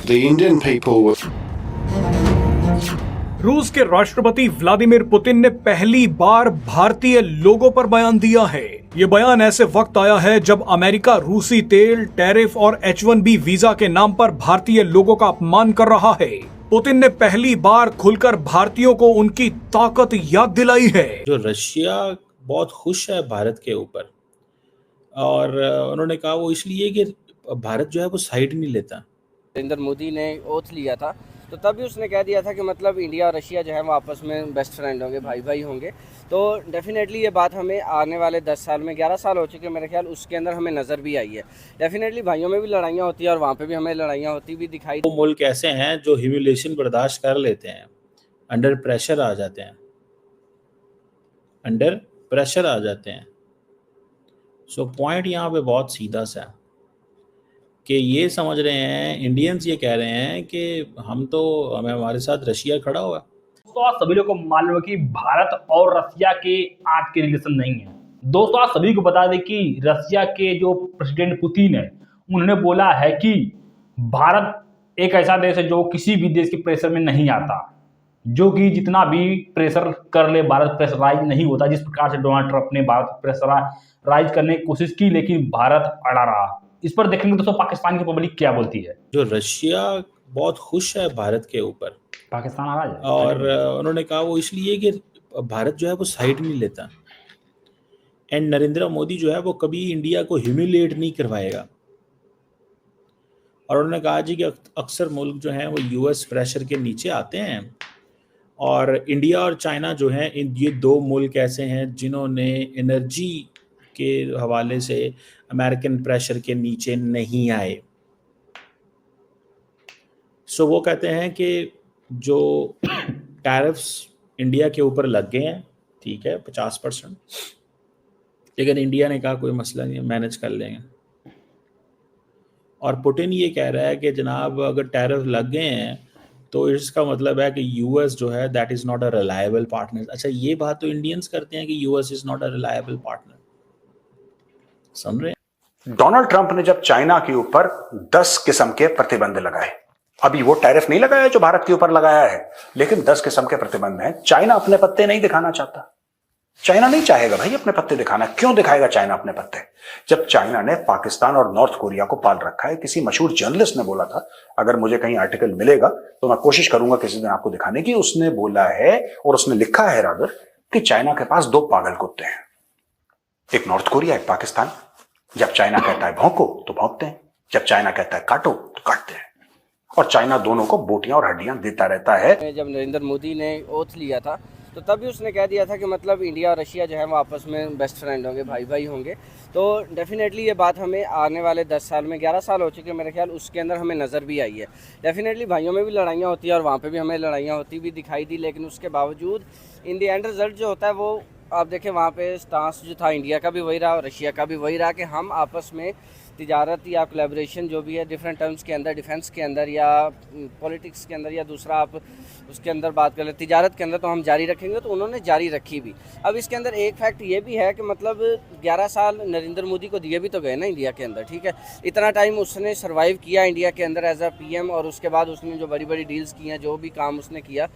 The Indian people were रूस के राष्ट्रपति व्लादिमीर पुतिन ने पहली बार भारतीय लोगों पर बयान दिया है। ये बयान ऐसे वक्त आया है जब अमेरिका रूसी तेल, टैरिफ और H1B वीजा के नाम पर भारतीय लोगों का अपमान कर रहा है। पुतिन ने पहली बार खुलकर भारतीयों को उनकी ताकत याद दिलाई है। जो रशिया बहुत खुश है भारत के ऊपर, और उन्होंने कहा वो इसलिए कि भारत जो है वो साइड नहीं लेता। नरेंद्र मोदी ने ओथ लिया था, तो तभी उसने कह दिया था कि मतलब इंडिया और रशिया जो है वो आपस में बेस्ट फ्रेंड होंगे, भाई भाई होंगे। तो डेफिनेटली ये बात हमें आने वाले 10 साल में, 11 साल हो चुके मेरे ख्याल, उसके अंदर हमें नज़र भी आई है। डेफिनेटली भाइयों में भी लड़ाइयाँ होती है और वहाँ पे भी हमें लड़ाइयाँ होती भी दिखाई। वो मुल्क ऐसे हैं जो ह्यूमिलेशन बर्दाश्त कर लेते हैं, अंडर प्रेशर आ जाते हैं, अंडर प्रेशर आ जाते हैं। सो पॉइंट यहाँ पे बहुत सीधा सा है कि ये समझ रहे हैं, इंडियंस ये कह रहे हैं कि हमारे साथ रशिया खड़ा हुआ है। दोस्तों आज सभी लोगों को मालूम है कि भारत और रशिया के आज के रिलेशन नहीं है। दोस्तों आज सभी को बता दें कि रशिया के जो प्रेसिडेंट पुतिन है, उन्होंने बोला है कि भारत एक ऐसा देश है जो किसी भी देश के प्रेशर में नहीं आता, जो कि जितना भी प्रेशर कर ले भारत प्रेशराइज नहीं होता। जिस प्रकार से डोनाल्ड ट्रंप ने भारत प्रेशराइज करने की कोशिश की, लेकिन भारत अड़ा रहा। इस पर देखेंगे दोस्तों पाकिस्तान की पब्लिक क्या बोलती है। जो रशिया बहुत खुश है भारत के ऊपर, पाकिस्तान आ रहा है, और उन्होंने कहा वो इसलिए कि भारत जो है वो साइड नहीं लेता, एंड नरेंद्र मोदी जो है वो कभी इंडिया को ह्यूमिलेट नहीं करवाएगा। और उन्होंने कहा जी कि अक्सर मुल्क जो हैं वो यूएस प्रेशर के नीचे आते हैं, और इंडिया और चाइना जो हैं, ये दो मुल्क ऐसे हैं जिन्होंने एनर्जी के हवाले से अमेरिकन प्रेशर के नीचे नहीं आए। सो वो कहते हैं कि जो टैरिफ्स इंडिया के ऊपर लग गए हैं, ठीक है 50%, लेकिन इंडिया ने कहा कोई मसला नहीं, मैनेज कर लेंगे। और पुतिन ये कह रहा है कि जनाब अगर टैरिफ लग गए हैं तो इसका मतलब है कि यूएस जो है that is not a reliable partner. अच्छा, ये बात तो इंडियंस करते हैं कि US is not a reliable partner. समझ रहे हैं? डोनाल्ड ट्रंप ने जब चाइना के ऊपर 10 किस्म के प्रतिबंध लगाए, अभी वो टैरिफ नहीं लगाया जो भारत के ऊपर लगाया है, लेकिन 10 किस्म के प्रतिबंध हैं। चाइना अपने पत्ते नहीं दिखाना चाहता। चाइना नहीं चाहेगा भाई अपने पत्ते दिखाना। क्यों दिखाएगा चाइना अपने पत्ते, जब चाइना ने पाकिस्तान और नॉर्थ कोरिया को पाल रखा है। किसी मशहूर जर्नलिस्ट ने बोला था, अगर मुझे कहीं आर्टिकल मिलेगा तो मैं कोशिश करूंगा किसी दिन आपको दिखाने की। उसने बोला है और उसने लिखा है रादर कि चाइना के पास 2 पागल कुत्ते हैं, एक नॉर्थ कोरिया, एक पाकिस्तान। जब चाइना कहता है भौंको तो भौंकते हैं, जब चाइना कहता है काटो तो काटते हैं, और चाइना दोनों को बोटियां और हड्डियां देता रहता है। जब नरेंद्र मोदी ने ओथ लिया था, तो तभी उसने कह दिया था कि मतलब इंडिया और रशिया जो है वो आपस में बेस्ट फ्रेंड होंगे, भाई भाई होंगे। तो डेफिनेटली ये बात हमें आने वाले 10 साल में, 11 साल हो चुके मेरे ख्याल, उसके अंदर हमें नज़र भी आई है। डेफिनेटली भाइयों में भी लड़ाइयाँ होती है और वहाँ पे भी हमें लड़ाइयाँ होती भी दिखाई दी, लेकिन उसके बावजूद इन द एंड रिजल्ट जो होता है वो आप देखें, वहाँ पे स्टांस जो था इंडिया का भी वही रहा और रशिया का भी वही रहा कि हम आपस में तिजारत या कोलैबोरेशन जो भी है डिफरेंट टर्म्स के अंदर, डिफेंस के अंदर या पॉलिटिक्स के अंदर या दूसरा आप उसके अंदर बात कर ले, तिजारत के अंदर, तो हम जारी रखेंगे। तो उन्होंने जारी रखी भी। अब इसके अंदर एक फैक्ट ये भी है कि मतलब 11 साल नरेंद्र मोदी को दिए भी तो गए ना इंडिया के अंदर, ठीक है। इतना टाइम उसने सर्वाइव किया इंडिया के अंदर एज अ पीएम, और उसके बाद उसने जो बड़ी बड़ी डील्स की हैं, जो भी काम उसने किया,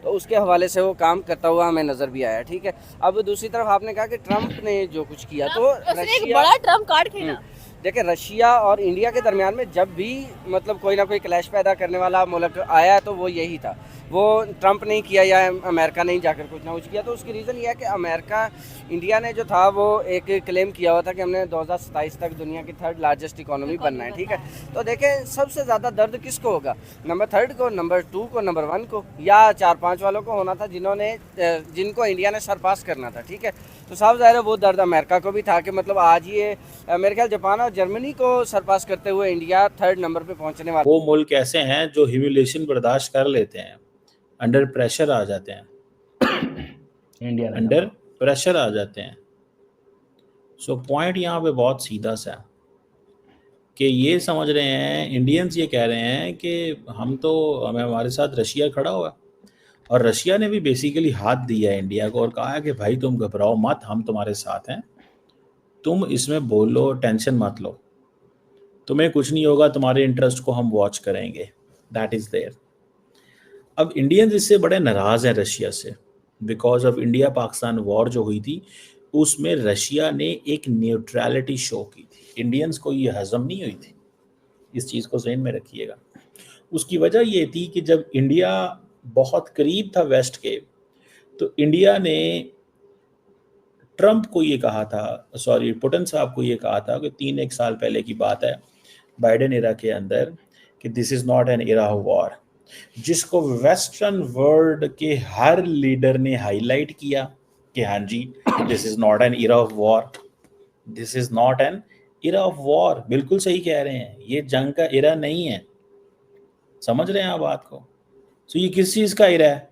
तो उसके हवाले से वो काम करता हुआ हमें नज़र भी आया, ठीक है। अब दूसरी तरफ आपने कहा कि ट्रंप ने जो कुछ किया, तो एक बड़ा ट्रम्प कार्ड खेला। देखिए, रशिया और इंडिया के दरमियान में जब भी मतलब कोई ना कोई क्लैश पैदा करने वाला मुल्क आया तो वो यही था। वो ट्रंप नहीं किया या अमेरिका नहीं जाकर कुछ ना कुछ किया। तो उसकी रीज़न ये है कि अमेरिका, इंडिया ने जो था वो एक क्लेम किया हुआ था कि हमने 2027 तक दुनिया की 3rd लार्जेस्ट इकोनॉमी बनना है, ठीक है। तो देखें, सबसे ज़्यादा दर्द किसको होगा, नंबर 3 को, नंबर 2 को, नंबर 1 को, या 4-5 वालों को होना था जिनको इंडिया ने सरपास करना था, ठीक है। तो साफ ज़ाहिर है वो दर्द अमेरिका को भी था कि मतलब आज ये मेरे ख्याल जापान और जर्मनी को सरपास करते हुए इंडिया 3rd नंबर पे पहुंचने वाला। वो मुल्क ऐसे हैं जो ह्यूमिलेशन बर्दाश्त कर लेते हैं, अंडर प्रेशर आ जाते हैं, इंडिया अंडर प्रेशर आ जाते हैं। सो पॉइंट यहाँ पे बहुत सीधा सा है कि ये समझ रहे हैं, इंडियंस ये कह रहे हैं कि हमारे साथ रशिया खड़ा हुआ है, और रशिया ने भी बेसिकली हाथ दिया है इंडिया को और कहा है कि भाई तुम घबराओ मत, हम तुम्हारे साथ हैं, तुम इसमें बोलो, टेंशन मत लो, तुम्हें कुछ नहीं होगा, तुम्हारे इंटरेस्ट को हम वॉच करेंगे। That is there. अब इंडियंस इससे बड़े नाराज हैं रशिया से, because of India Pakistan war जो हुई थी उसमें रशिया ने एक न्यूट्रलिटी शो की थी। इंडियंस को ये हजम नहीं हुई थी, इस चीज़ को ज़हन में रखिएगा। उसकी वजह ये थी कि जब इंडिया बहुत करीब था वेस्ट के, तो इंडिया ने ट्रंप को ये कहा था, सॉरी पुतिन साहब को ये कहा था कि 3-1 साल पहले की बात है बाइडेन एरा के अंदर, कि this is not an era of war, जिसको वेस्टर्न वर्ल्ड के हर लीडर ने हाईलाइट किया कि हाँ जी this is not an era of war, this is not an era of war. बिल्कुल सही कह रहे हैं, ये जंग का एरा नहीं है। समझ रहे हैं आप बात को? तो ये किस चीज़ का एरा है?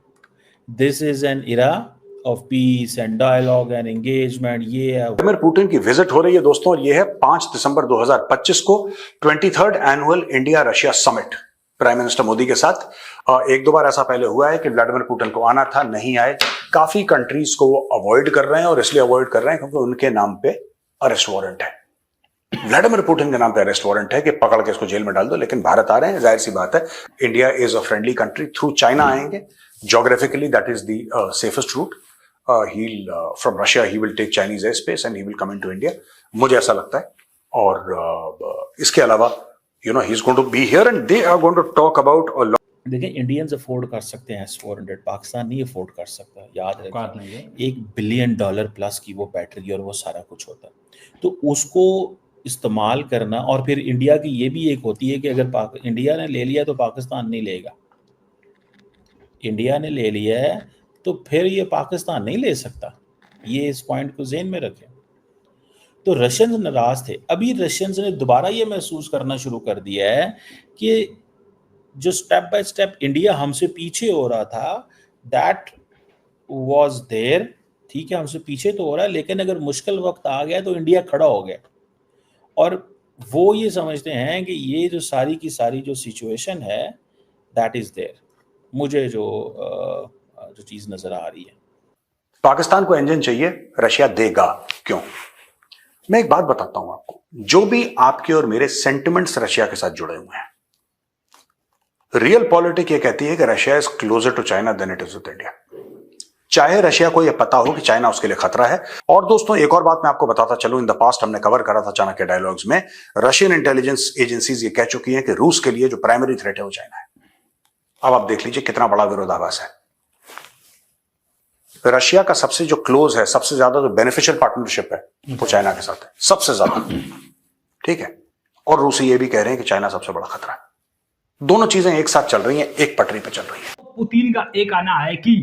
This is an era of peace and dialogue and engagement. ये है व्लादिमीर पुतिन की विजिट हो रही है दोस्तों, और ये है 5 दिसंबर 2025 को 23rd annual India Russia summit prime minister Modi के साथ। 1-2 बार ऐसा पहले हुआ है कि व्लादिमीर पुतिन को आना था, नहीं आए। काफी कंट्रीज को वो अवॉइड कर रहे हैं, और इसलिए अवॉइड कर रहे हैं क्योंकि उनके नाम पे अरेस्ट वारंट है, व्लादिमीर पुतिन के नाम पे अरेस्ट वारंट है कि पकड़ के इसको जेल में डाल दो। लेकिन भारत आ रहे हैं, जाहिर सी बात है, India is a friendly country, through China आएंगे। Geographically, that is the safest route. From Russia, he will take Chinese airspace and he will come into India. मुझे ऐसा लगता है। और इसके अलावा, he's going to be here and they are going to talk about a lot. देखिए, Indians afford कर सकते हैं S-400, पाकिस्तान नहीं अफोर्ड कर सकता। याद रखिए, $1 बिलियन प्लस की वो बैटरी और वो सारा कुछ होता है, तो उसको इस्तेमाल करना। और फिर इंडिया की ये भी एक होती है कि अगर इंडिया ने ले लिया तो पाकिस्तान नहीं लेगा, इंडिया ने ले लिया है तो फिर ये पाकिस्तान नहीं ले सकता। ये इस पॉइंट को ज़हन में रखें। तो रशियंस नाराज थे। अभी रशियंस ने दोबारा ये महसूस करना शुरू कर दिया है कि जो स्टेप बाय स्टेप इंडिया हमसे पीछे हो रहा था, दैट वाज देयर। ठीक है, हमसे पीछे तो हो रहा है, लेकिन अगर मुश्किल वक्त आ गया तो इंडिया खड़ा हो गया। और वो ये समझते हैं कि ये जो सारी की सारी जो सिचुएशन है, दैट इज देयर। मुझे जो चीज नजर आ रही है, पाकिस्तान को इंजन चाहिए, रशिया देगा क्यों? मैं एक बात बताता हूं आपको, जो भी आपके और मेरे सेंटिमेंट्स रशिया के साथ जुड़े हुए हैं, रियल पॉलिटिक्स ये कहती है कि Russia is closer to China than it is with India. चाहे रशिया को यह पता हो कि चाइना उसके लिए खतरा है। और दोस्तों, एक और बात मैं आपको बताता चलूं, इन द पास्ट हमने कवर करा था चाणक्य डायलॉग्स में, रशियन इंटेलिजेंस एजेंसीज ये कह चुकी हैं कि रूस के लिए जो प्राइमरी थ्रेट है वो चाइना है। अब आप देख लीजिए कितना बड़ा विरोधाभास है। रशिया का सबसे जो क्लोज है, सबसे ज्यादा जो बेनिफिशियल पार्टनरशिप है, वो चाइना के साथ है, सबसे ज्यादा। ठीक है, और रूसी ये भी कह रहे हैं कि चाइना सबसे बड़ा खतरा है। दोनों चीजें एक साथ चल रही हैं, एक पटरी पे चल रही है। पुतिन का एक आना है कि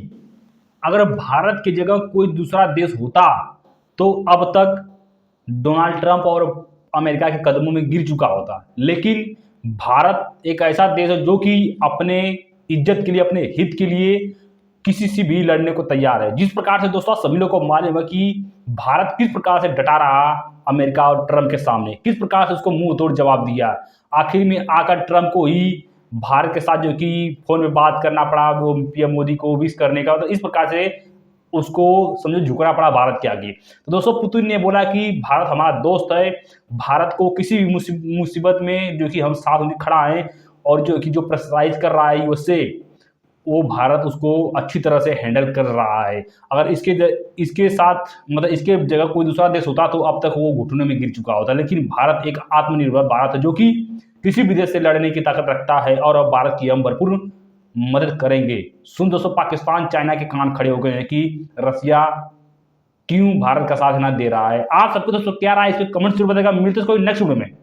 अगर भारत की जगह कोई दूसरा देश होता तो अब तक डोनाल्ड ट्रंप और अमेरिका के कदमों में गिर चुका होता। लेकिन भारत एक ऐसा देश है जो कि अपने इज्जत के लिए, अपने हित के लिए किसी से भी लड़ने को तैयार है। जिस प्रकार से दोस्तों सभी लोग को मालूम है कि भारत किस प्रकार से डटा रहा अमेरिका और ट्रंप के सामने, किस प्रकार से उसको मुंह तोड़ जवाब दिया। आखिर में आकर ट्रंप को ही भारत के साथ जो कि फोन में बात करना पड़ा, वो पीएम मोदी को विश करने का, तो इस प्रकार से उसको समझो झुकना पड़ा भारत के आगे। तो दोस्तों पुतिन ने बोला कि भारत हमारा दोस्त है, भारत को किसी भी मुसीबत में जो कि हम साथ खड़ा हैं, और जो कि जो प्रेशराइज कर रहा है उससे वो भारत उसको अच्छी तरह से हैंडल कर रहा है। अगर इसके साथ मतलब इसके जगह कोई दूसरा देश होता तो अब तक वो घुटने में गिर चुका होता। लेकिन भारत एक आत्मनिर्भर भारत है जो कि किसी भी देश से लड़ने की ताकत रखता है, और अब भारत की हम भरपूर मदद करेंगे। सुन दोस्तों, पाकिस्तान चाइना के कान खड़े हो गए हैं कि रसिया क्यों भारत का साथ ना दे रहा है। आप सबको दोस्तों क्या राय है, इसके कमेंट जरूर बताएगा। मिलते हैं कोई नेक्स्ट वीडियो में।